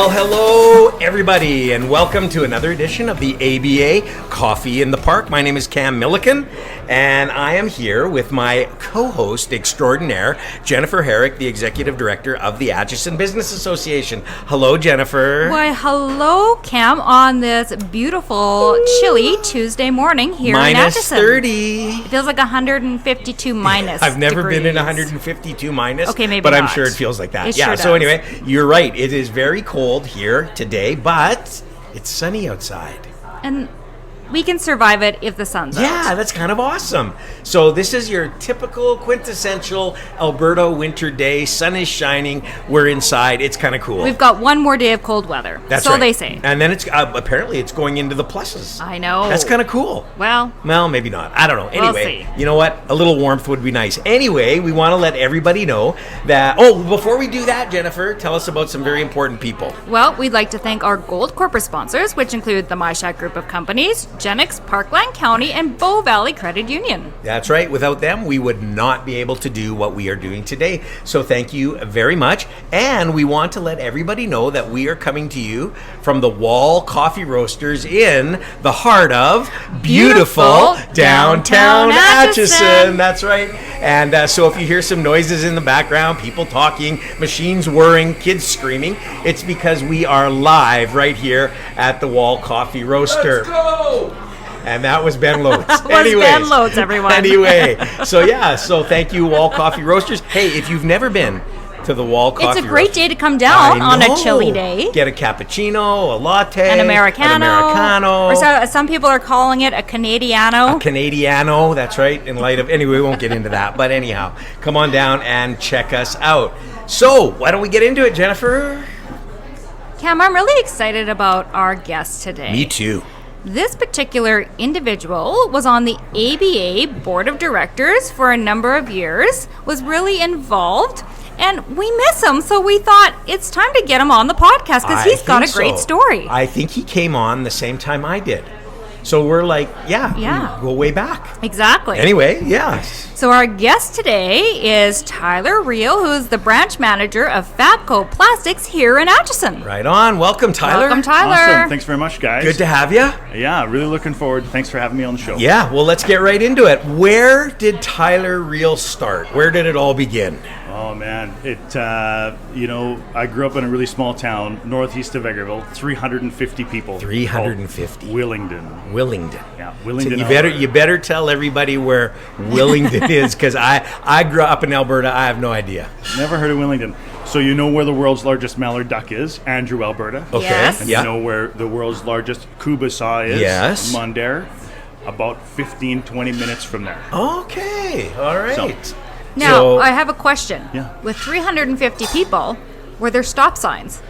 Well, hello, everybody, and welcome to another edition of the ABA Coffee in the Park. My name is Cam Milliken, and I am here with my co-host extraordinaire, Jennifer Herrick, the Executive Director of the Atchison Business Association. Hello, Jennifer. Why, hello, Cam, on this beautiful, chilly Tuesday morning here in Atchison. Minus 30. It feels like 152 minus I've never degrees. been in 152 minus. Okay, maybe but I'm not. sure it feels like that. It Yeah, sure so does. anyway, you're right. It is very cold here today, but it's sunny outside. And we can survive it if the sun's out. Yeah, that's kind of awesome. So this is your typical quintessential Alberta winter day. Sun is shining. We're inside. It's kind of cool. We've got one more day of cold weather. That's so right. they say. And then it's apparently it's going into the pluses. I know. That's kind of cool. Well, Maybe not. I don't know. Anyway, see. you know what? A little warmth would be nice. Anyway, we want to let everybody know that... Oh, before we do that, Jennifer, tell us about some very important people. well, we'd like to thank our gold corporate sponsors, which include the MyShack Group of Companies, Genix, Parkland County, and Bow Valley Credit Union. That's right. Without them, we would not be able to do what we are doing today. So thank you very much. And we want to let everybody know that we are coming to you from the Wall Coffee Roasters in the heart of beautiful downtown Atchison. That's right. And so if you hear some noises in the background, people talking, machines whirring, kids screaming, it's because we are live right here at the Wall Coffee Roaster. Let's go! And that was Ben Loads. That was Ben Loads, everyone. Anyway, so thank you, Wall Coffee Roasters. Hey, if you've never been to the Wall Coffee It's a great Roasters, day to come down I on a know. chilly day. Get a cappuccino, a latte, An Americano. Or a some people are calling it a Canadiano. Canadiano. That's right. In light of anyway, we won't get into that. But anyhow, come on down and check us out. So why don't we get into it, Jennifer? Cam, I'm really excited about our guest today. Me too. This particular individual was on the ABA Board of Directors for a number of years, was really involved, and we miss him, so we thought it's time to get him on the podcast because he's got a great story. I think he came on the same time I did. So we're like, Yeah. we go way back. Exactly. Anyway, yeah. So our guest today is Tyler Reil, who is the branch manager of Fabco Plastics here in Atchison. Right on. Welcome, Tyler. Welcome, Tyler. Awesome. Thanks very much, guys. Good to have you. Yeah, really looking forward. Thanks for having me on the show. Yeah, well, let's get right into it. Where did Tyler Reil start? Where did it all begin? Oh, man. I grew up in a really small town, northeast of Vegreville, 350 people. 350. Willingdon. Willingdon. Yeah, So Willingdon, you better tell everybody where Willingdon is, because I grew up in Alberta. I have no idea. Never heard of Willingdon. So you know where the world's largest mallard duck is? Andrew, Alberta. Okay. Yes. And Yeah. you know where the world's largest kuba saw is? Yes. Mundare. About 15, 20 minutes from there. Okay. All right. Now, So- I have a question. Yeah. With 350 people, were there stop signs?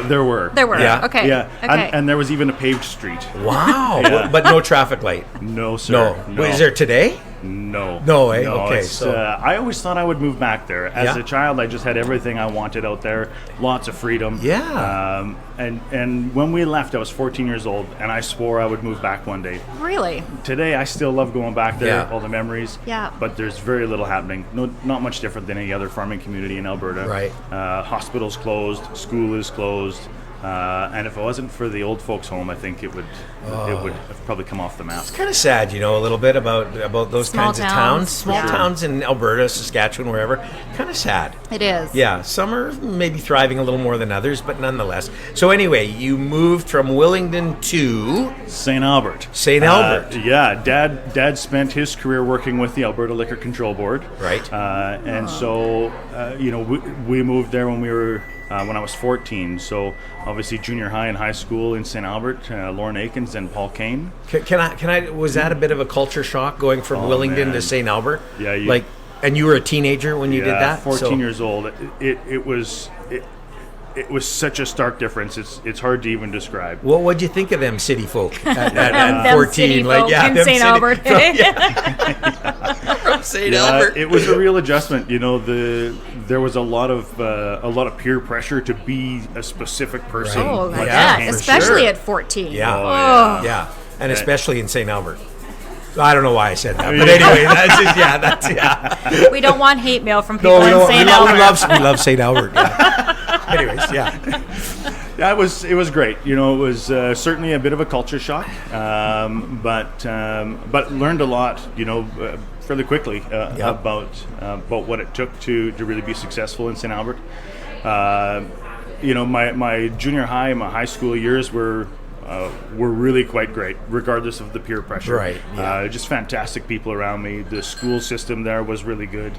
There were. There were. Yeah. Okay. Yeah. Okay. And there was even a paved street. Wow. Yeah. But no traffic light. No, sir. No. Is there today? No. No, eh? Okay, it's, so- I always thought I would move back there. As Yeah. a child, I just had everything I wanted out there. Lots of freedom. Yeah. And when we left, I was 14 years old, and I swore I would move back one day. Really? Today, I still love going back there, Yeah. all the memories. Yeah. But there's very little happening. Not much different than any other farming community in Alberta. Right. Hospital's closed. School is closed. And if it wasn't for the old folks' home, I think it would have probably come off the map. Kind of sad, a little bit about those Small kinds of towns. towns. Small Yeah. towns in Alberta, Saskatchewan, wherever. Kind of sad. It is. Yeah, some are maybe thriving a little more than others, but nonetheless. So anyway, you moved from Willingdon to St. Albert. St. Albert. Yeah, Dad spent his career working with the Alberta Liquor Control Board. Right. And so, we moved there when we were when I was 14. So obviously junior high and high school in St. Albert, Lauren Akins and Paul Kane. Can I? Was that a bit of a culture shock going from Willingdon man. to St. Albert? Yeah, and you were a teenager when you did that. 14 years old. It was such a stark difference. It's hard to even describe. What'd you think of them city folk at Them 14? city folk in them St. city- Albert. From St. Albert. It was a real adjustment. There was a lot of peer pressure to be a specific person. Oh, Yeah, yeah, for especially sure. at 14. Yeah. Oh. Yeah, and especially in St. Albert. I don't know why I said that, but anyway, that's. We don't want hate mail from people No, in St. Albert. we love St. Albert. Yeah. Anyways, yeah. Yeah, it was great. You know, it was certainly a bit of a culture shock, but learned a lot. You know, fairly quickly about what it took to really be successful in St. Albert. You know, my junior high and my high school years were really quite great, regardless of the peer pressure. Right. Yeah. Just fantastic people around me. The school system there was really good,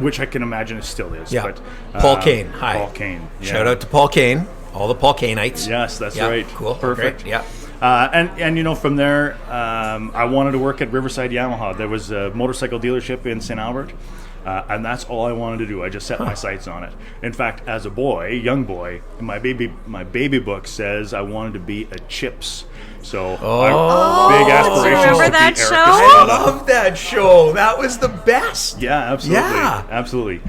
which I can imagine it still is. Yeah. But, Paul Kane. Hi. Paul Kane. Yeah. Shout out to Paul Kane. All the Paul Kaneites. Yes, that's right. Cool. Perfect. Great. Yeah. And you know, from there, I wanted to work at Riverside Yamaha. There was a motorcycle dealership in St. Albert. And that's all I wanted to do. I just set my sights on it. In fact, as a young boy, my baby book says I wanted to be a Chips. So big aspirations. Do you remember that show? I love that show. That was the best. Yeah, absolutely. Yeah. Absolutely.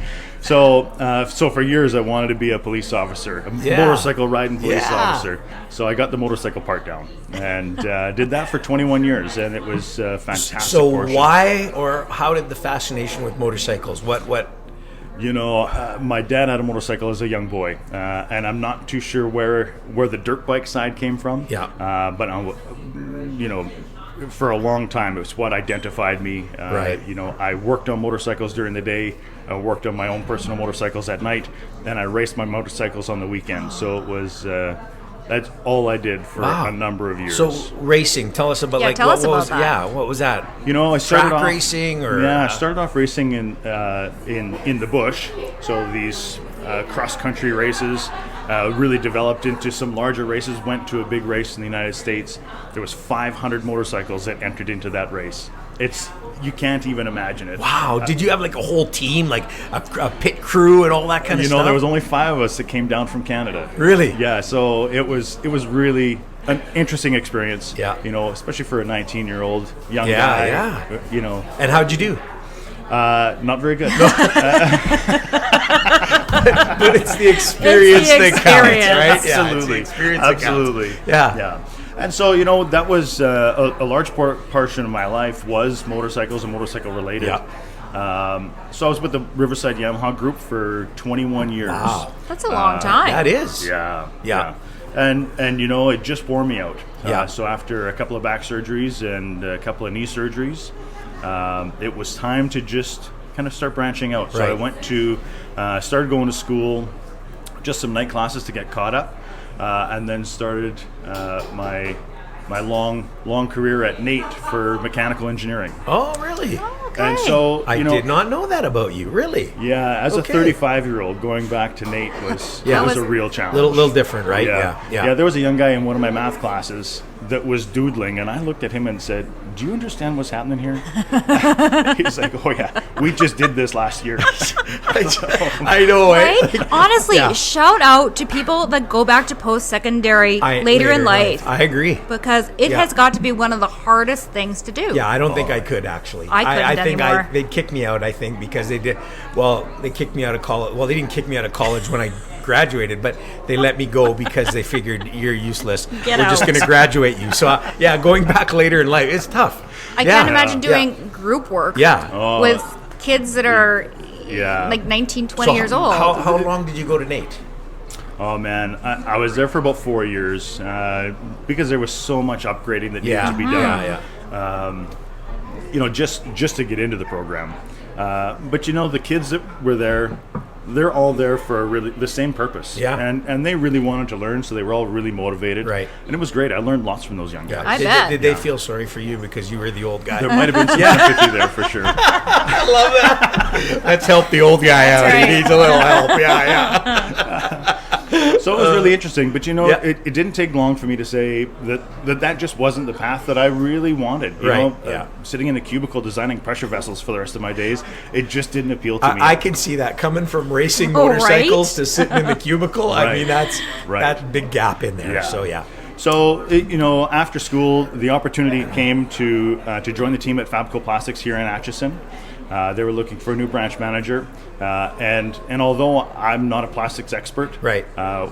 So for years I wanted to be a police officer, a motorcycle riding police officer. So I got the motorcycle part down and did that for 21 years, and it was fantastic. So portion. why or how did the fascination with motorcycles? What? You know, my dad had a motorcycle as a young boy, and I'm not too sure where the dirt bike side came from. Yeah. But you know, for a long time, it was what identified me. Right. You know, I worked on motorcycles during the day. I worked on my own personal motorcycles at night, and I raced my motorcycles on the weekends. So it was that's all I did for a number of years. So racing, tell us about tell us what about was that. Yeah, what was that? You know, I started Track off racing or I started off racing in the bush. So these cross country races really developed into some larger races. Went to a big race in the United States. There was 500 motorcycles that entered into that race. You can't even imagine it. Wow! Did you have like a whole team, like a pit crew and all that kind of stuff? You know, there was only 5 of us that came down from Canada. Really? Yeah. So it was really an interesting experience. Yeah. You know, especially for a 19-year-old young guy. Yeah. You know. And how'd you do? Not very good. But it's the experience that counts, right? Absolutely. Absolutely. Yeah. Yeah. And so, you know, that was a large portion of my life was motorcycles and motorcycle related. Yeah. So I was with the Riverside Yamaha group for 21 years. Wow. That's a long time. That is. Yeah. And you know, it just wore me out. Yeah. So after a couple of back surgeries and a couple of knee surgeries, it was time to just kind of start branching out. So Right. I went to, started going to school, just some night classes to get caught up, and then started my long career at NAIT for mechanical engineering. Oh, really? Okay. And so, I did not know that about you. Really? Yeah, as Okay. a 35-year-old, going back to NAIT was a real challenge. Little different, right? Yeah. There was a young guy in one of my math classes that was doodling, and I looked at him and said, "Do you understand what's happening here?" He's like, "Oh yeah, we just did this last year." I know, Right? right? Honestly, Yeah. shout out to people that go back to post-secondary later in life. I agree. Because it has got to be one of the hardest things to do. Yeah, I don't think I could actually. I couldn't think anymore. they'd kick me out, I think, because they did. Well, they kicked me out of college. Well, they didn't kick me out of college when I graduated, but they let me go because they figured you're useless. Get We're out. just going to graduate you. So, going back later in life, it's tough. I can't imagine doing group work Yeah. with kids that are Yeah. like 19, 20 years old. How long did you go to NAIT? Oh man, I was there for about 4 years because there was so much upgrading that needed to be done. You know, just to get into the program. But you know, the kids that were there, they're all there for really the same purpose. Yeah. And they really wanted to learn, so they were all really motivated. Right. And it was great. I learned lots from those young guys. I bet. Did they feel sorry for you because you were the old guy? There might have been some empathy there for sure. I love that. Let's help the old guy out. right. He needs a little help. Yeah. So it was really interesting, but you know, Yeah. it didn't take long for me to say that just wasn't the path that I really wanted. You Right, know, yeah. Sitting in a cubicle designing pressure vessels for the rest of my days, it just didn't appeal to me. I can see that coming from racing Oh, motorcycles right? to sitting in the cubicle. I Right. mean, that's Right. a big gap in there. Yeah. So yeah. So, you know, after school, the opportunity came to join the team at Fabco Plastics here in Atchison. They were looking for a new branch manager, and although I'm not a plastics expert, Right.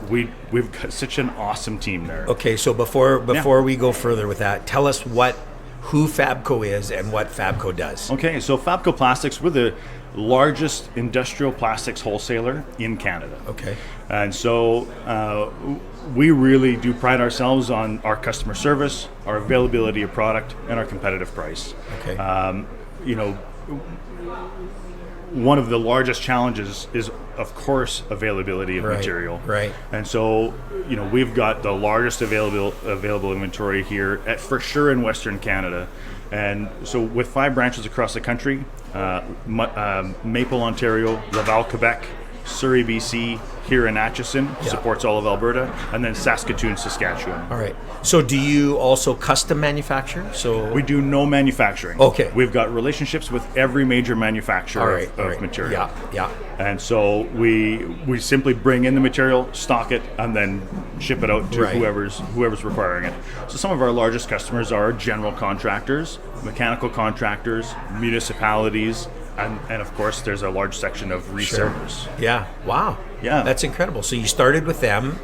We've got such an awesome team there. Okay, so before we go further with that, tell us what who Fabco is and what Fabco does. Okay, so Fabco Plastics, we're the largest industrial plastics wholesaler in Canada. Okay. And so we really do pride ourselves on our customer service, our availability of product, and our competitive price. Okay. One of the largest challenges is, of course, availability of material. Right. And so, we've got the largest available inventory here, for sure in Western Canada. And so with 5 branches across the country, Maple, Ontario, Laval, Quebec, Surrey, BC, here in Atchison, supports all of Alberta, and then Saskatoon, Saskatchewan. All right. So do you also custom manufacture? So we do no manufacturing. Okay. We've got relationships with every major manufacturer of material. Yeah. And so we simply bring in the material, stock it, and then ship it out to whoever's requiring it. So some of our largest customers are general contractors, mechanical contractors, municipalities, and of course there's a large section of resellers. Sure. Yeah. Wow. Yeah. That's incredible. So you started with them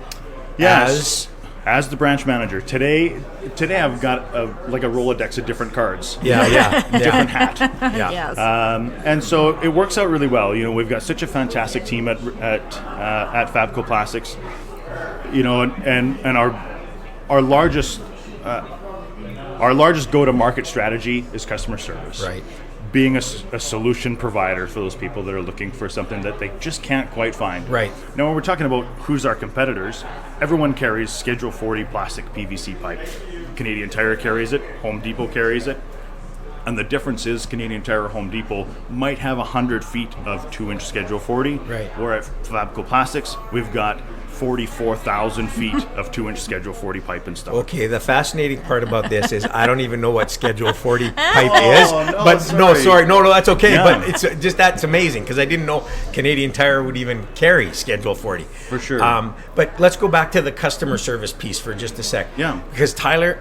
as the branch manager. Today I've got a Rolodex of different cards. Different hat. Yes. And so it works out really well. We've got such a fantastic team at Fabco Plastics. And our largest go-to-market strategy is customer service. Right. Being a solution provider for those people that are looking for something that they just can't quite find. Right. Now, when we're talking about who's our competitors, everyone carries Schedule 40 plastic PVC pipe. Canadian Tire carries it, Home Depot carries it, and the difference is Canadian Tire or Home Depot might have 100 feet of 2-inch Schedule 40, where at Fabco Plastics, we've got 44,000 feet of 2-inch Schedule 40 pipe and stuff. Okay, the fascinating part about this is I don't even know what Schedule 40 pipe is. No, that's okay. Yeah. But it's just that's amazing because I didn't know Canadian Tire would even carry Schedule 40. For sure. But let's go back to the customer service piece for just a sec. Yeah. Because Tyler,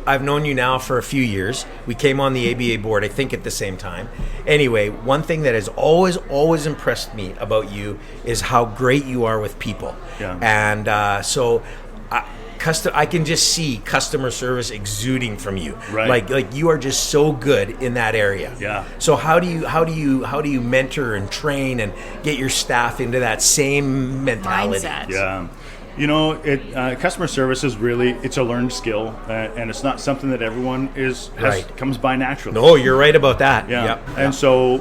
I've known you now for a few years. We came on the ABA board, I think, at the same time. Anyway, one thing that has always impressed me about you is how great you are with people. Yeah. And I can just see customer service exuding from you. Right. Like you are just so good in that area. Yeah. So how do you mentor and train and get your staff into that same mentality? Mindset. Yeah. Customer service is it's a learned skill, and it's not something that everyone comes by naturally. No, you're right about that. Yeah. Yep. And so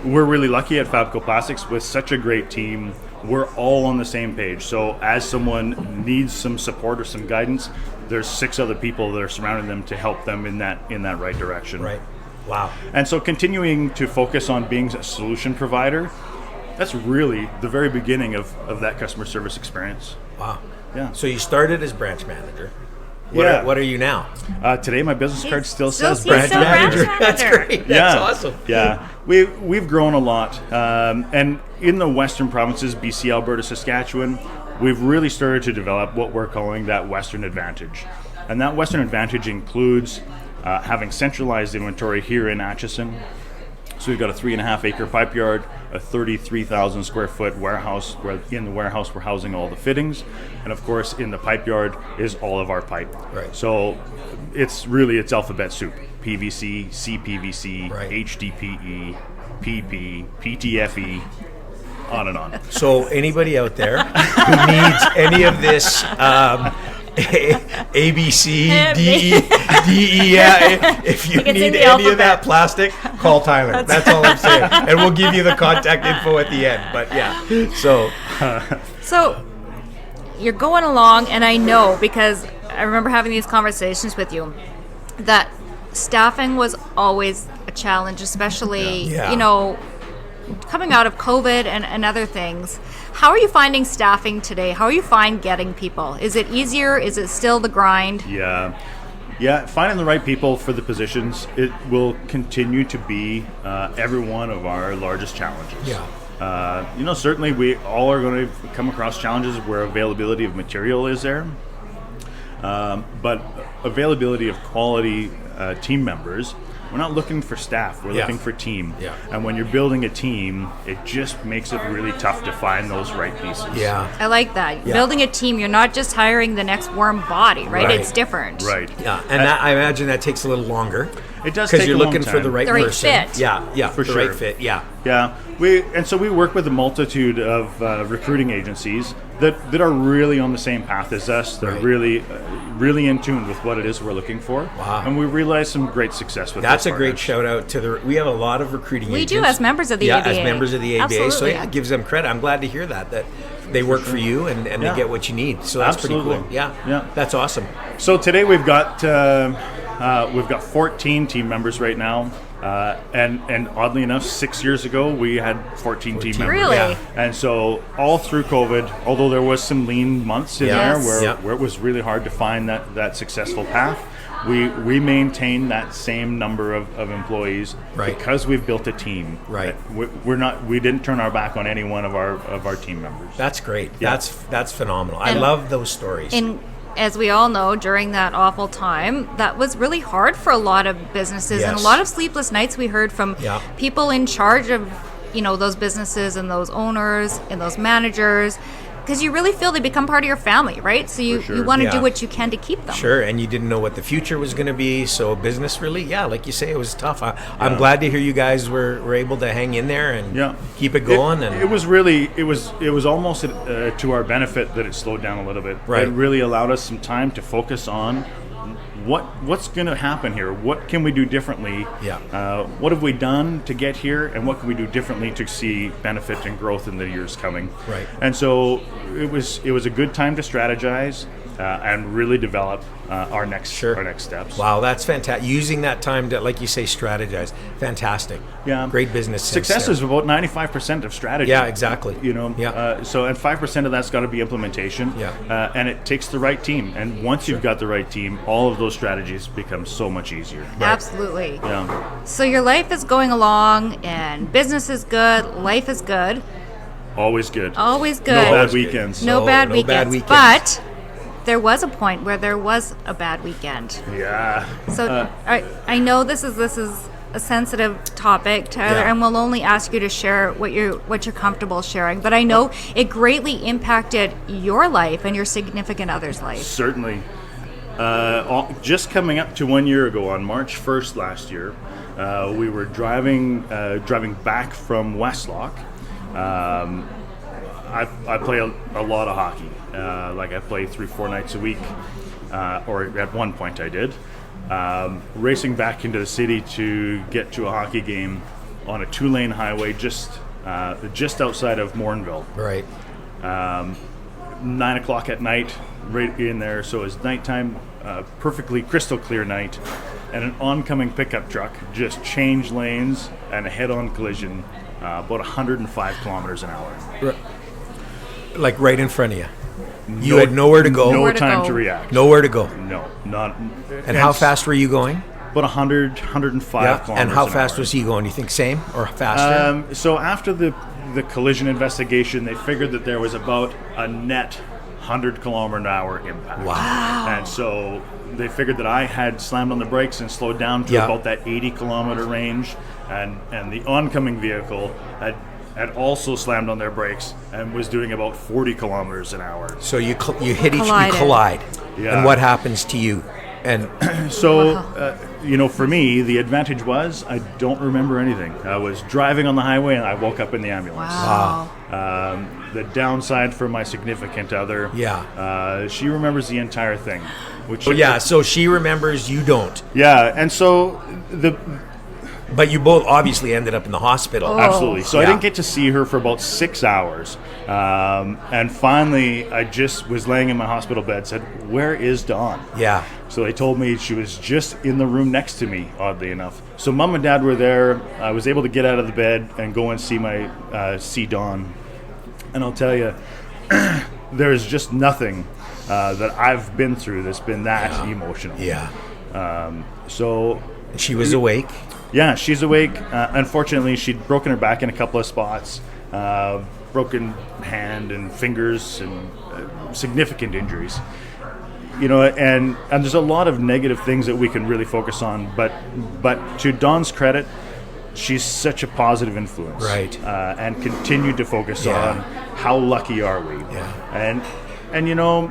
we're really lucky at Fabco Plastics with such a great team. We're all on the same page. So as someone needs some support or some guidance, there's 6 other people that are surrounding them to help them in that right direction. Right. Wow. And so continuing to focus on being a solution provider, that's really the very beginning of that customer service experience. Wow. Yeah. So you started as branch manager. Yeah. What are you now? Today my business card still says he's branch still manager. branch That's manager. great. That's awesome. Yeah. We've grown a lot. And in the western provinces, BC, Alberta, Saskatchewan, we've really started to develop what we're calling that Western Advantage. And that Western Advantage includes having centralized inventory here in Atchison. So we've got a 3.5 acre pipe yard, a 33,000 square foot warehouse, where in the warehouse we're housing all the fittings, and of course in the pipe yard is all of our pipe. Right. So it's alphabet soup: PVC, CPVC, HDPE, PP, PTFE, on and on. So anybody out there who needs any of this ABC, DE, if you need any of that plastic, call Tyler. That's all I'm saying. And we'll give you the contact info at the end. But yeah, So you're going along, and I know because I remember having these conversations with you that staffing was always a challenge, especially, coming out of COVID and other things. How are you finding staffing today? How are you getting people? Is it easier? Is it still the grind? Yeah, finding the right people for the positions, it will continue to be every one of our largest challenges. Yeah. Certainly we all are going to come across challenges where availability of material is there. But availability of quality team members, we're not looking for staff. We're Yeah. looking for team. Yeah. And when you're building a team, it just makes it really tough to find those right pieces. Yeah. I like that. Yeah. Building a team, you're not just hiring the next warm body, right? Right. It's different. Right. Yeah, and that, I imagine that takes a little longer. It does because take you're a long looking for time. the right The right person. fit. Yeah, For the sure. right fit. Yeah, Yeah, we work with a multitude of recruiting agencies that are really on the same path as us. They're Right. really in tune with what it is we're looking for. Wow. And we realize some great success with that's a those great partners. shout out to the. We have a lot of recruiting We agents. do as members of the yeah, ABA. as members of the ABA. So Absolutely. yeah, it gives them credit. I'm glad to hear that they work for you and Yeah. they get what you need. So that's pretty Absolutely. cool. Yeah, Yeah. that's awesome. So today we've got 14 team members right now. And oddly enough, 6 years ago, we had 14 team members. Really? Yeah. And so all through COVID, although there was some lean months in Yeah. there Yes. where, Yeah. where it was really hard to find that successful path, we maintain that same number of employees Right. because we've built a team. Right. We didn't turn our back on any one of our team members. That's great. Yeah. That's phenomenal. I And- love those stories. And as we all know, during that awful time, that was really hard for a lot of businesses and a Yes. lot of sleepless nights we heard from Yeah. people in charge of, those businesses and those owners and those managers, because you really feel they become part of your family, right? So you, For sure. you want to Yeah. do what you can to keep them. Sure, and you didn't know what the future was going to be. So business really, yeah, like you say, it was tough. I'm glad to hear you guys were able to hang in there and Yeah. keep it going. It was almost to our benefit that it slowed down a little bit. Right. It really allowed us some time to focus on what's going to happen here. What can we do differently? Yeah. What have we done to get here, and what can we do differently to see benefit and growth in the years coming? Right. And so it was a good time to strategize and really develop our next steps. Wow, that's fantastic. Using that time to, like you say, strategize. Fantastic. Yeah. Great business sense Success there. is about 95% of strategy. Yeah, exactly. Yeah. And 5% of that's got to be implementation. Yeah. And it takes the right team. And once you've got the right team, all of those strategies become so much easier. Absolutely. Yeah. So your life is going along and business is good, life is good, Always good. always good. No bad Always good. weekends. No No bad bad weekends. weekends. But there was a point where there was a bad weekend. Yeah. So I know this is a sensitive topic, Tyler, Yeah. and we'll only ask you to share what you're comfortable sharing. But I know it greatly impacted your life and your significant other's life. Certainly. Just coming up to 1 year ago, on March 1st last year, we were driving back from Westlock. I play a lot of hockey. I play 3-4 nights a week, or at one point I did. Racing back into the city to get to a hockey game on a 2-lane highway just outside of Morinville. Right. 9 o'clock at night, right in there. So it's nighttime, perfectly crystal clear night, and an oncoming pickup truck just changed lanes and a head-on collision, about 105 kilometers an hour. Like right in front of you. You had nowhere to go. No Nowhere to time go. to react. Nowhere to go. No, not. And how fast were you going? About 105 kilometers And how an fast hour. was he going? Do you think same or faster? So after the collision investigation, they figured that there was about a net 100-kilometer-an-hour impact. Wow. And so they figured that I had slammed on the brakes and slowed down to Yeah. about that 80-kilometer range, and the oncoming vehicle had also slammed on their brakes and was doing about 40 kilometers an hour. So you hit each, you Collided. collide. Yeah. And what happens to you? And So, for me, the advantage was I don't remember anything. I was driving on the highway and I woke up in the ambulance. Wow. The downside for my significant other, Yeah. she remembers the entire thing. Which so she remembers, you don't. Yeah, and so But you both obviously ended up in the hospital. absolutely. So I Yeah. didn't get to see her for about 6 hours, and finally I just was laying in my hospital bed. Said, "Where is Dawn?" Yeah. So they told me she was just in the room next to me, oddly enough. So Mom and Dad were there. I was able to get out of the bed and go and see Dawn. And I'll tell you, there's just nothing that I've been through that's been that emotional. Yeah. So She was awake. yeah, she's awake. Unfortunately, she'd broken her back in a couple of spots, broken hand and fingers, and significant injuries. and there's a lot of negative things that we can really focus on, but to Dawn's credit, she's such a positive influence, right? And continued to focus on how lucky are we, and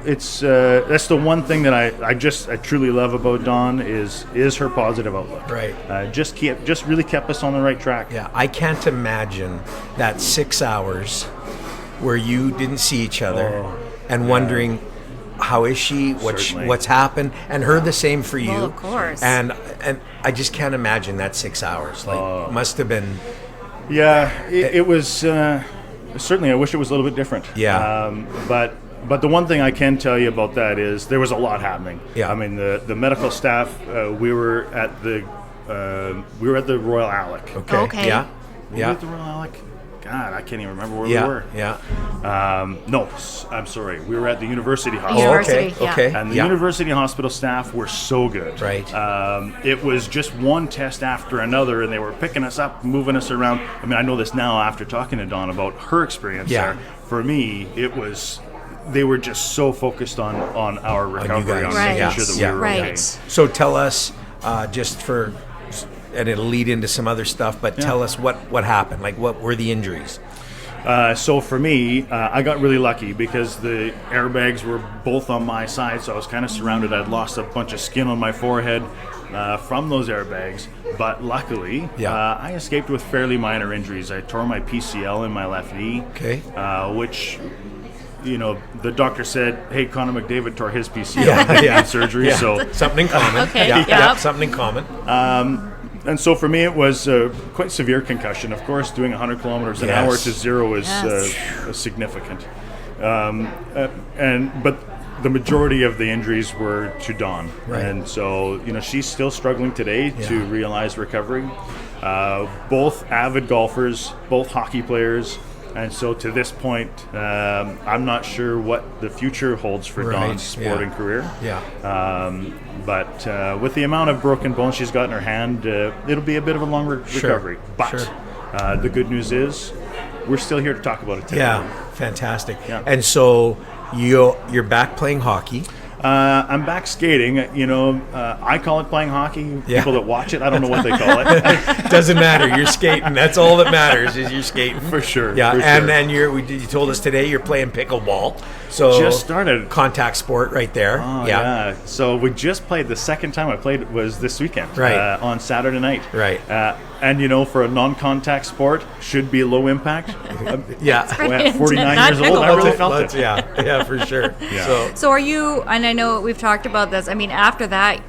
it's that's the one thing that I truly love about Dawn is her positive outlook, right? Just really kept us on the right track. Yeah, I can't imagine that 6 hours where you didn't see each other and wondering, how is she? What's happened? And her the same for you. Well, of course. And I just can't imagine that 6 hours. Must have been. Yeah, it was certainly. I wish it was a little bit different. Yeah. But the one thing I can tell you about that is there was a lot happening. Yeah. I mean, the medical staff. We were at the Royal Alec. Okay. Yeah. Were we at the Royal Alec? God, I can't even remember where we were. Yeah. No, I'm sorry. We were at the University Hospital. University, okay. And the University Hospital staff were so good. Right. It was just one test after another, and they were picking us up, moving us around. I mean, I know this now after talking to Dawn about her experience there. For me, it was... They were just so focused on our recovery, on making sure that we were okay. So tell us, just for... And it'll lead into some other stuff, but tell us what happened. Like, what were the injuries? So for me, I got really lucky because the airbags were both on my side, so I was kind of surrounded. I'd lost a bunch of skin on my forehead from those airbags, but luckily, I escaped with fairly minor injuries. I tore my PCL in my left knee, which... the doctor said, "Hey, Conor McDavid tore his PCL in surgery." So something in common. Something in common. And so for me, it was quite severe concussion. Of course, doing 100 kilometers an hour to zero is significant. But the majority of the injuries were to Dawn, and so she's still struggling today to realize recovery. Both avid golfers, both hockey players. And so to this point, I'm not sure what the future holds for Dawn's sporting career. But with the amount of broken bones she's got in her hand, it'll be a bit of a longer recovery. But the good news is we're still here to talk about it today. Yeah, fantastic. Yeah. And so you're back playing hockey. I'm back skating. I call it playing hockey. People that watch it, I don't know what they call it. Doesn't matter. You're skating. That's all that matters is you're skating. For sure. Yeah, for and sure. then you told us today you're playing pickleball. So just started contact sport right there. Oh, yeah. So we just played. The second time I played was this weekend. On Saturday night. Right. And for a non-contact sport, should be low impact. At 49 years old, I really felt it. Yeah, for sure. So are you? And I know we've talked about this. I mean, after that,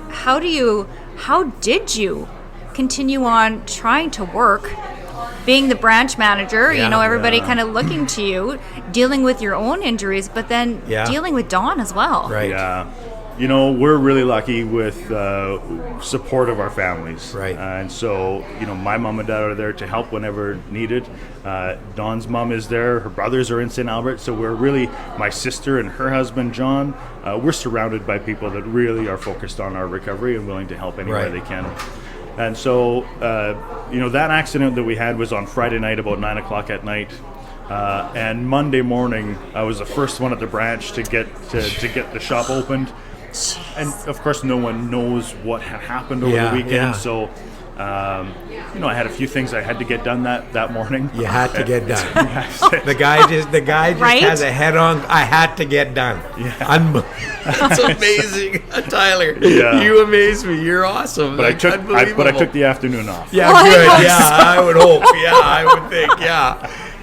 how did you continue on trying to work? Being the branch manager, everybody kind of looking to you, dealing with your own injuries, but then dealing with Dawn as well. Right. Yeah. We're really lucky with support of our families. Right. And so, my mom and dad are there to help whenever needed. Dawn's mom is there. Her brothers are in St. Albert. So we're really, my sister and her husband, John, we're surrounded by people that really are focused on our recovery and willing to help any way they can. And so, that accident that we had was on Friday night about 9 o'clock at night. And Monday morning, I was the first one at the branch to get the shop opened. And of course, no one knows what had happened over the weekend. So, I had a few things I had to get done that morning. You had to get done. The guy just has a head on. I had to get done. Yeah. That's amazing, Tyler. Yeah. You amaze me. You're awesome. But I took the afternoon off. Yeah, good. Yeah, I would hope. Yeah, I would think.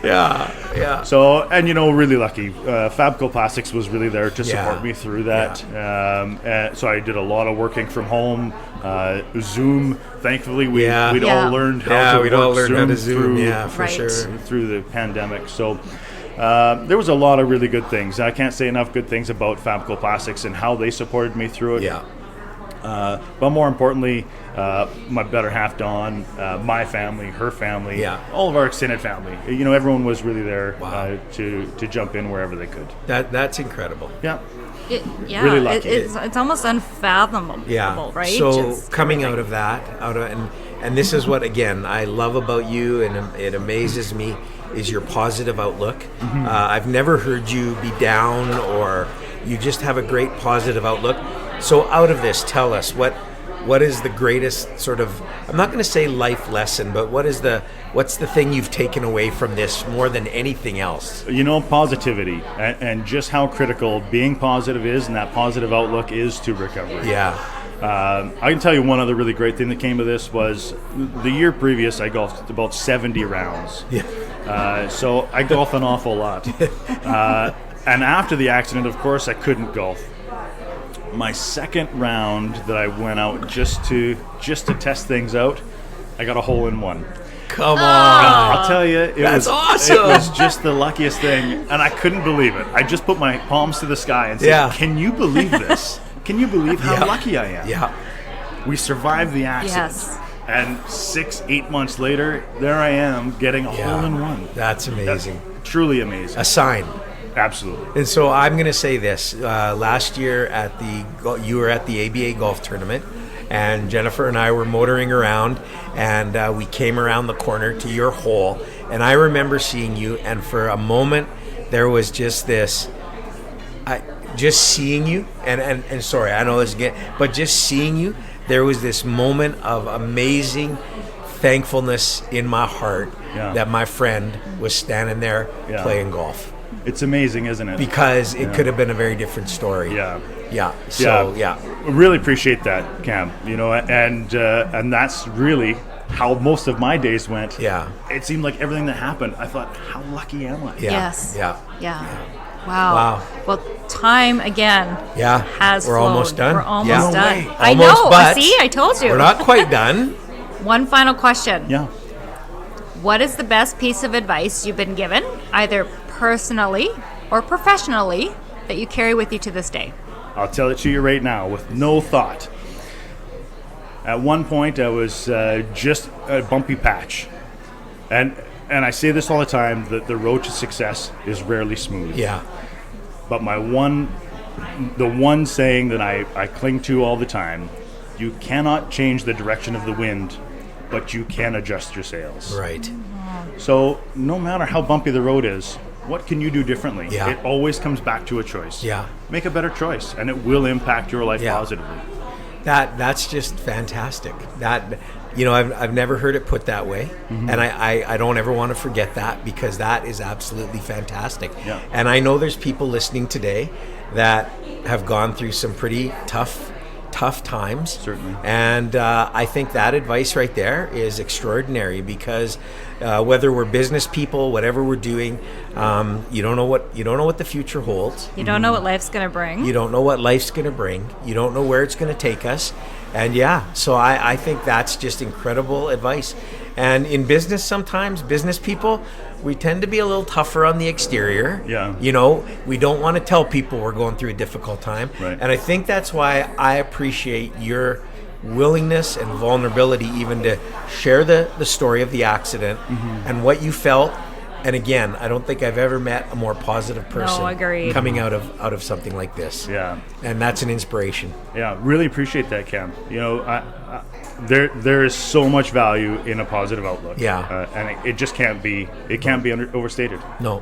Yeah. So, and really lucky. Fabco Plastics was really there to support me through that. And so I did a lot of working from home. Zoom, thankfully, we'd all learned how to Zoom through the pandemic. So there was a lot of really good things. I can't say enough good things about Fabco Plastics and how they supported me through it. Yeah. But more importantly, my better half, Dawn, my family, her family, all of our extended family. Everyone was really there to jump in wherever they could. That's incredible. Yeah. Really lucky. It's almost unfathomable, right? So coming out of that, and this is what, again, I love about you, and it amazes me, is your positive outlook. Mm-hmm. I've never heard you be down or You just have a great positive outlook. So out of this, tell us what is the greatest sort of, I'm not going to say life lesson, but what's the thing you've taken away from this more than anything else? Positivity and just how critical being positive is, and that positive outlook is to recovery. Yeah. I can tell you one other really great thing that came of this was the year previous I golfed about 70 rounds. Yeah. So I golf an awful lot. And after the accident, of course, I couldn't golf. My second round that I went out just to test things out, I got a hole-in-one. Come on. I'll tell you, That's awesome. It was just the luckiest thing, and I couldn't believe it. I just put my palms to the sky and said, Can you believe this? Can you believe how lucky I am? Yeah. We survived the accident. Yes. And 6-8 months later, there I am getting a hole-in-one. That's amazing. That's truly amazing. A sign. Absolutely. And so I'm going to say this. Last year you were at the ABA golf tournament, and Jennifer and I were motoring around, and we came around the corner to your hole, and I remember seeing you, and for a moment there was just this, just seeing you, and sorry, I know this again, but just seeing you, there was this moment of amazing thankfulness in my heart that my friend was standing there playing golf. It's amazing, isn't it? Because it could have been a very different story. Yeah. Yeah. So, Really appreciate that, Cam. And that's really how most of my days went. Yeah. It seemed like everything that happened, I thought, how lucky am I? Yeah. Yes. Yeah. Wow. Well, time again has We're flown. almost done. We're almost done. Way. I Almost, know. but See, I told you. We're not quite done. One final question. Yeah. What is the best piece of advice you've been given, either personally or professionally, that you carry with you to this day? I'll tell it to you right now with no thought. At one point, I was just a bumpy patch. And I say this all the time, that the road to success is rarely smooth. Yeah. But the one saying that I cling to all the time, you cannot change the direction of the wind, but you can adjust your sails. Right. So no matter how bumpy the road is, what can you do differently? Yeah. It always comes back to a choice. Yeah. Make a better choice, and it will impact your life positively. That's just fantastic. I've never heard it put that way, and I don't ever want to forget that, because that is absolutely fantastic. Yeah. And I know there's people listening today that have gone through some pretty tough times. Certainly. And I think that advice right there is extraordinary, because whether we're business people, whatever we're doing, you don't know what the future holds. You don't know what life's going to bring. You don't know what life's going to bring. You don't know where it's going to take us. And so I think that's just incredible advice. And in business, sometimes business people, we tend to be a little tougher on the exterior. Yeah. We don't want to tell people we're going through a difficult time. Right. And I think that's why I appreciate your willingness and vulnerability even to share the story of the accident and what you felt. And again, I don't think I've ever met a more positive person agreed. coming out of something like this. Yeah. And that's an inspiration. Yeah, really appreciate that, Cam. There is so much value in a positive outlook. Yeah. And it just can't be overstated. No.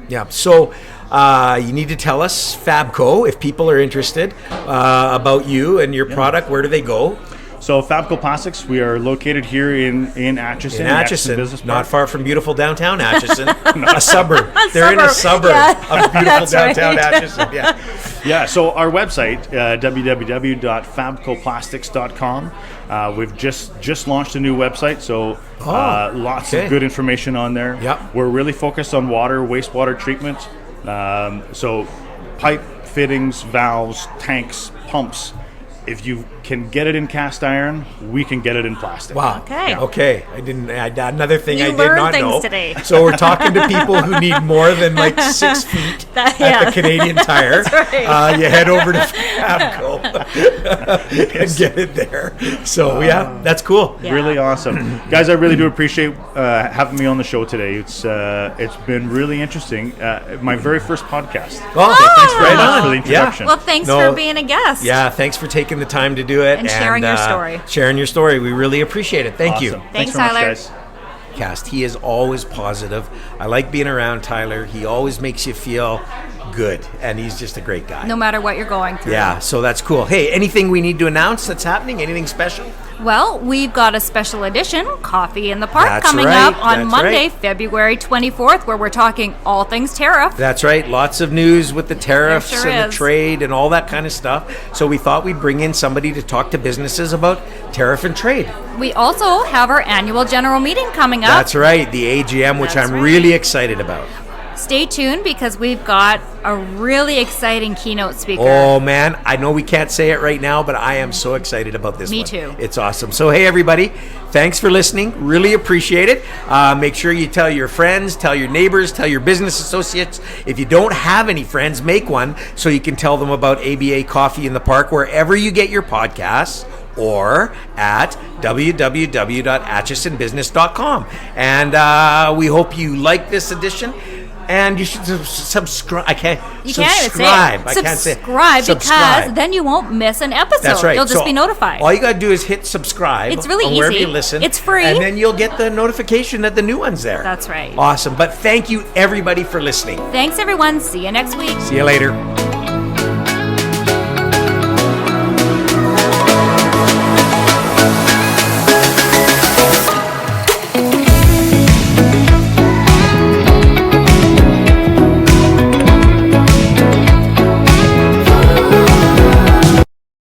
Yeah. So you need to tell us, Fabco, if people are interested about you and your product, where do they go? So Fabco Plastics, we are located here in Atchison. In Atchison, Business Park. not far from beautiful downtown Atchison, a suburb. They're in a suburb of beautiful That's downtown right. Atchison. Yeah. Yeah, so our website, www.fabcoplastics.com. We've just launched a new website, so lots of good information on there. Yep. We're really focused on wastewater treatment. So pipe fittings, valves, tanks, pumps. If you can get it in cast iron, we can get it in plastic. Okay. Wow. Okay. Another thing You I did learned not things know. today. So we're talking to people who need more than 6 feet at the Canadian Tire. That's right. You head over to Fabco and get it there. So that's cool. Yeah. Really awesome. Guys, I really do appreciate having me on the show today. It's been really interesting. My very first podcast. Oh, So thanks very right much on. for the introduction. Well, thanks for being a guest. Yeah, thanks for taking the time to do it. And sharing your story. Sharing your story. We really appreciate it. Thank you. Awesome. Thanks, very much, Tyler. guys. podcast. He is always positive. I like being around Tyler. He always makes you feel good, and he's just a great guy. No matter what you're going through. Yeah, so that's cool. Hey, anything we need to announce that's happening? Anything special? Well, we've got a special edition, Coffee in the Park, That's coming right, up on that's Monday, right. February 24th, where we're talking all things tariff. That's right. Lots of news with the tariffs There sure and the is. trade and all that kind of stuff. So we thought we'd bring in somebody to talk to businesses about tariff and trade. We also have our annual general meeting coming up. That's right, the AGM, which That's I'm right. really excited about. Stay tuned because we've got a really exciting keynote speaker. Oh man, I know we can't say it right now, but I am so excited about this Me one. too. It's awesome. So hey everybody, thanks for listening. Really appreciate it. Make sure you tell your friends, tell your neighbors, tell your business associates. If you don't have any friends, make one so you can tell them about ABA Coffee in the Park wherever you get your podcasts, or at www.atchisonbusiness.com. And we hope you like this edition. And you should subscribe. I can't. You can't even say subscribe. it. I can't say Subscribe, subscribe. because then you won't miss an episode. That's right. You'll just So be notified. All you got to do is hit subscribe. It's really on wherever easy. you listen. It's free. And then you'll get the notification that the new one's there. That's right. Awesome. But thank you everybody for listening. Thanks, everyone. See you next week. See you later.